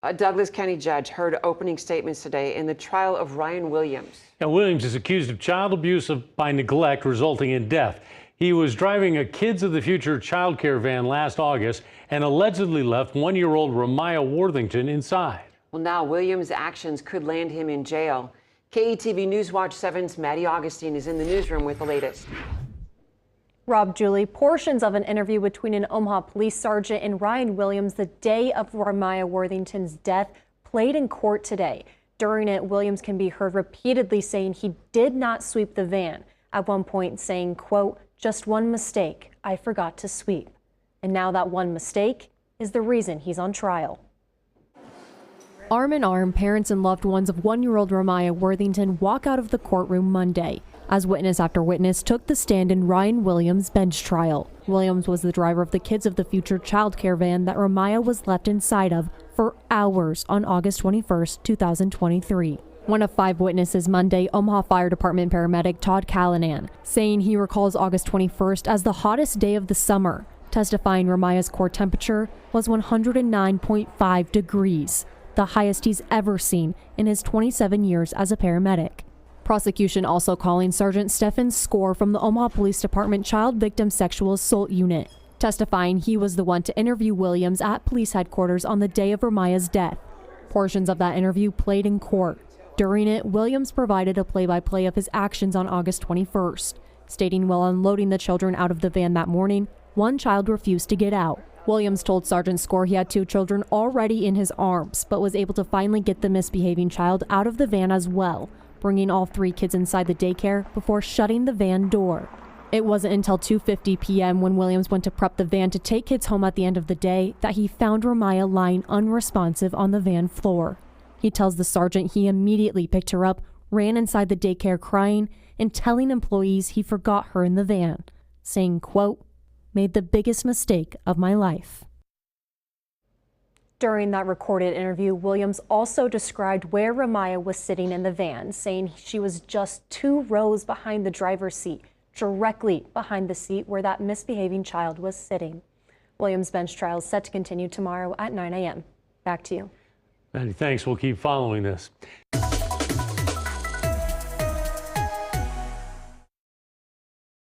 A Douglas County judge heard opening statements today in the trial of Ryan Williams. Now, Williams is accused of child abuse by neglect resulting in death. He was driving a Kids of the Future child care van last August and allegedly left one-year-old Ramiah Worthington inside. Well, now Williams' actions could land him in jail. KETV News Watch 7's Maddie Augustine is in the newsroom with the latest. Rob, Julie, portions of an interview between an Omaha police sergeant and Ryan Williams the day of Ramiah Worthington's death played in court today. During it, Williams can be heard repeatedly saying he did not sweep the van. At one point saying, quote, "Just one mistake, I forgot to sweep." And now that one mistake is the reason he's on trial. Arm in arm, parents and loved ones of one-year-old Ramiah Worthington walk out of the courtroom Monday as witness after witness took the stand in Ryan Williams' bench trial. Williams was the driver of the Kids of the Future child care van that Ramiah was left inside of for hours on August 21st, 2023. One of 5 witnesses Monday, Omaha Fire Department paramedic Todd Callanan, saying he recalls August 21st as the hottest day of the summer, testifying Ramiah's core temperature was 109.5 degrees, the highest he's ever seen in his 27 years as a paramedic. Prosecution also calling Sergeant Stephen Score from the Omaha Police Department Child Victim Sexual Assault Unit, testifying he was the one to interview Williams at police headquarters on the day of Ramiah's death. Portions of that interview played in court. During it, Williams provided a play-by-play of his actions on August 21st, stating while unloading the children out of the van that morning, one child refused to get out. Williams told Sergeant Score he had 2 children already in his arms, but was able to finally get the misbehaving child out of the van as well, bringing all 3 kids inside the daycare before shutting the van door. It wasn't until 2:50 p.m. when Williams went to prep the van to take kids home at the end of the day that he found Ramiah lying unresponsive on the van floor. He tells the sergeant he immediately picked her up, ran inside the daycare crying, and telling employees he forgot her in the van, saying, quote, "Made the biggest mistake of my life." During that recorded interview, Williams also described where Ramiah was sitting in the van, saying she was just 2 rows behind the driver's seat, directly behind the seat where that misbehaving child was sitting. Williams' bench trial is set to continue tomorrow at 9 a.m. Back to you. Maddie, thanks. We'll keep following this.